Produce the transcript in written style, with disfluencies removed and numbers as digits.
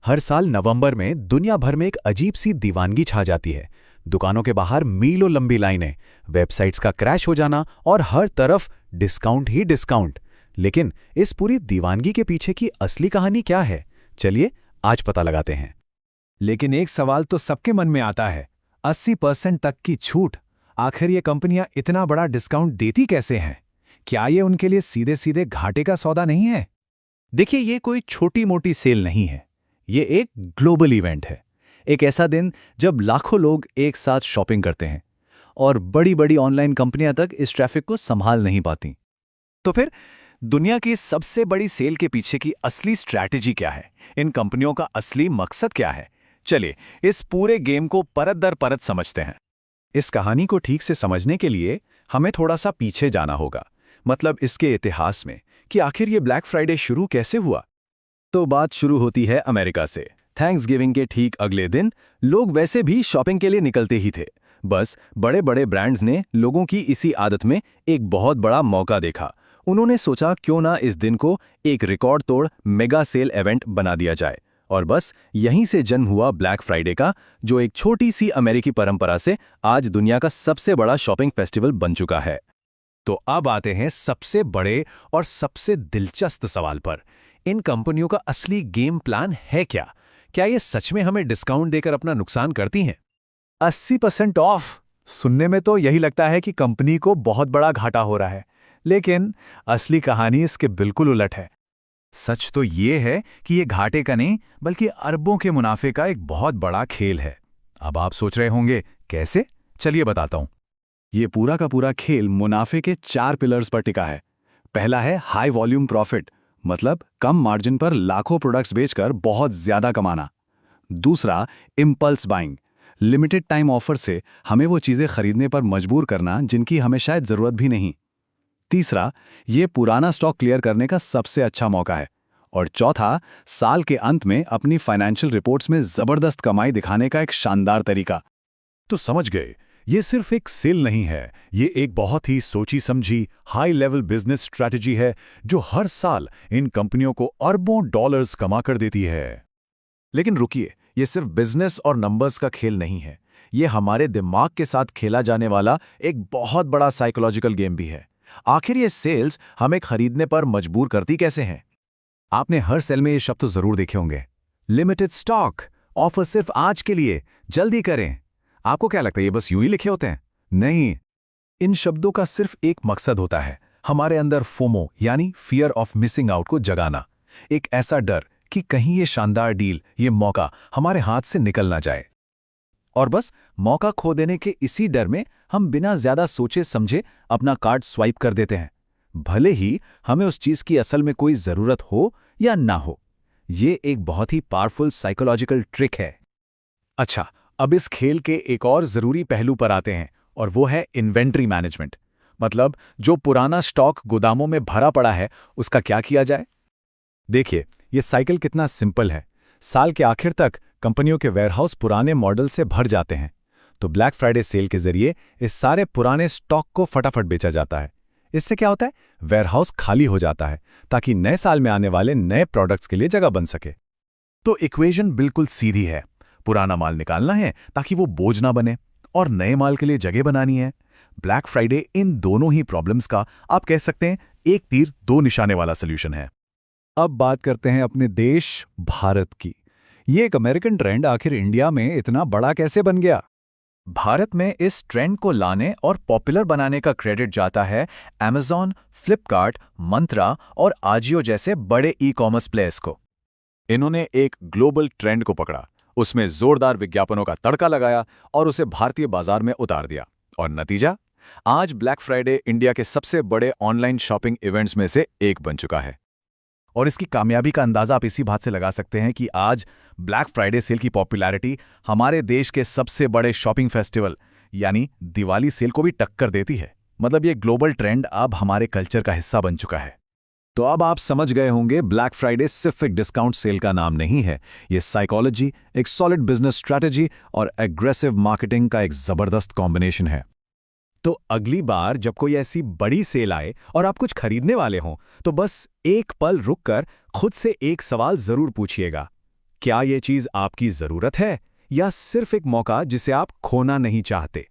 हर साल नवंबर में दुनिया भर में एक अजीब सी दीवानगी छा जाती है। दुकानों के बाहर मीलों लंबी लाइनें, वेबसाइट्स का क्रैश हो जाना और हर तरफ डिस्काउंट ही डिस्काउंट। लेकिन इस पूरी दीवानगी के पीछे की असली कहानी क्या है? चलिए आज पता लगाते हैं। लेकिन एक सवाल तो सबके मन में आता है, 80% तक की छूट। आखिर ये कंपनियां इतना बड़ा डिस्काउंट देती कैसे हैं? क्या ये उनके लिए सीधे सीधे घाटे का सौदा नहीं है? देखिए, ये कोई छोटी मोटी सेल नहीं है। ये एक ग्लोबल इवेंट है। एक ऐसा दिन जब लाखों लोग एक साथ शॉपिंग करते हैं और बड़ी बड़ी ऑनलाइन कंपनियां तक इस ट्रैफिक को संभाल नहीं पाती। तो फिर दुनिया की सबसे बड़ी सेल के पीछे की असली स्ट्रैटेजी क्या है? इन कंपनियों का असली मकसद क्या है? चलिए इस पूरे गेम को परत दर परत समझते हैं। इस कहानी को ठीक से समझने के लिए हमें थोड़ा सा पीछे जाना होगा, मतलब इसके इतिहास में, कि आखिर ये ब्लैक फ्राइडे शुरू कैसे हुआ। तो बात शुरू होती है अमेरिका से। थैंक्सगिविंग के ठीक अगले दिन लोग वैसे भी शॉपिंग के लिए निकलते ही थे। बस बड़े बड़े ब्रांड्स ने लोगों की इसी आदत में एक बहुत बड़ा मौका देखा। उन्होंने सोचा क्यों ना इस दिन को एक रिकॉर्ड तोड़ मेगा सेल इवेंट बना दिया जाए। और बस यहीं से जन्म हुआ ब्लैक फ्राइडे का, जो एक छोटी सी अमेरिकी परंपरा से आज दुनिया का सबसे बड़ा शॉपिंग फेस्टिवल बन चुका है। तो अब आते हैं सबसे बड़े और सबसे दिलचस्प सवाल पर। इन कंपनियों का असली गेम प्लान है क्या? क्या ये सच में हमें डिस्काउंट देकर अपना नुकसान करती हैं? 80% ऑफ सुनने में तो यही लगता है कि कंपनी को बहुत बड़ा घाटा हो रहा है, लेकिन असली कहानी इसके बिल्कुल उलट है। सच तो ये है कि ये घाटे का नहीं, बल्कि अरबों के मुनाफे का एक बहुत बड़ा खेल है। अब आप सोच रहे होंगे कैसे? चलिए बताता हूं। ये पूरा का पूरा खेल मुनाफे के 4 पिलर्स पर टिका है। पहला है हाई वॉल्यूम प्रॉफिट, मतलब कम मार्जिन पर लाखों प्रोडक्ट्स बेचकर बहुत ज्यादा कमाना। दूसरा, impulse buying, limited time offer से हमें वो चीजें खरीदने पर मजबूर करना जिनकी हमें शायद जरूरत भी नहीं। तीसरा, ये पुराना स्टॉक क्लियर करने का सबसे अच्छा मौका है। और चौथा, साल के अंत में अपनी फाइनेंशियल रिपोर्ट्स में जबरदस्त कमाई दिखाने का एक शानदार तरीका। तो समझ गए, ये सिर्फ एक सेल नहीं है, ये एक बहुत ही सोची समझी हाई लेवल बिजनेस स्ट्रैटेजी है जो हर साल इन कंपनियों को अरबों डॉलर्स कमा कर देती है। लेकिन रुकिए, ये सिर्फ बिजनेस और नंबर्स का खेल नहीं है। ये हमारे दिमाग के साथ खेला जाने वाला एक बहुत बड़ा साइकोलॉजिकल गेम भी है। आखिर ये सेल्स हमें खरीदने पर मजबूर करती कैसे हैं? आपने हर सेल में ये शब्द तो जरूर देखे होंगे, लिमिटेड स्टॉक, ऑफर सिर्फ आज के लिए, जल्दी करें। आपको क्या लगता है ये बस यूं ही लिखे होते हैं? नहीं, इन शब्दों का सिर्फ एक मकसद होता है, हमारे अंदर फोमो यानी फियर ऑफ मिसिंग आउट को जगाना। एक ऐसा डर कि कहीं ये शानदार डील, ये मौका हमारे हाथ से निकल ना जाए। और बस मौका खो देने के इसी डर में हम बिना ज्यादा सोचे समझे अपना कार्ड स्वाइप कर देते हैं, भले ही हमें उस चीज की असल में कोई जरूरत हो या ना हो। ये एक बहुत ही पावरफुल साइकोलॉजिकल ट्रिक है। अच्छा, अब इस खेल के एक और जरूरी पहलू पर आते हैं, और वो है इन्वेंट्री मैनेजमेंट। मतलब जो पुराना स्टॉक गोदामों में भरा पड़ा है, उसका क्या किया जाए? देखिए, ये साइकिल कितना सिंपल है। साल के आखिर तक कंपनियों के वेयरहाउस पुराने मॉडल से भर जाते हैं, तो ब्लैक फ्राइडे सेल के जरिए इस सारे पुराने स्टॉक को फटाफट बेचा जाता है। इससे क्या होता है? वेयरहाउस खाली हो जाता है, ताकि नए साल में आने वाले नए प्रोडक्ट्स के लिए जगह बन सके। तो इक्वेशन बिल्कुल सीधी है। पुराना माल निकालना है ताकि वो बोझ ना बने, और नए माल के लिए जगह बनानी है। ब्लैक फ्राइडे इन दोनों ही प्रॉब्लम्स का, आप कह सकते हैं, एक तीर दो निशाने वाला सॉल्यूशन है। अब बात करते हैं अपने देश भारत की। ये एक अमेरिकन ट्रेंड आखिर इंडिया में इतना बड़ा कैसे बन गया? भारत में इस ट्रेंड को लाने और पॉपुलर बनाने का क्रेडिट जाता है Amazon, फ्लिपकार्ट, मंत्रा और आजियो जैसे बड़े ई-कॉमर्स प्लेयर्स को। इन्होंने एक ग्लोबल ट्रेंड को पकड़ा, उसमें जोरदार विज्ञापनों का तड़का लगाया और उसे भारतीय बाजार में उतार दिया। और नतीजा, आज ब्लैक फ्राइडे इंडिया के सबसे बड़े ऑनलाइन शॉपिंग इवेंट्स में से एक बन चुका है। और इसकी कामयाबी का अंदाजा आप इसी बात से लगा सकते हैं कि आज ब्लैक फ्राइडे सेल की पॉपुलैरिटी हमारे देश के सबसे बड़े शॉपिंग फेस्टिवल यानी दिवाली सेल को भी टक्कर देती है। मतलब ये ग्लोबल ट्रेंड अब हमारे कल्चर का हिस्सा बन चुका है। तो अब आप समझ गए होंगे, ब्लैक फ्राइडे सिर्फ एक डिस्काउंट सेल का नाम नहीं है। ये साइकोलॉजी, एक सॉलिड बिजनेस स्ट्रैटेजी और एग्रेसिव मार्केटिंग का एक जबरदस्त कॉम्बिनेशन है। तो अगली बार जब कोई ऐसी बड़ी सेल आए और आप कुछ खरीदने वाले हों, तो बस एक पल रुककर खुद से एक सवाल जरूर पूछिएगा, क्या ये चीज आपकी जरूरत है या सिर्फ एक मौका जिसे आप खोना नहीं चाहते?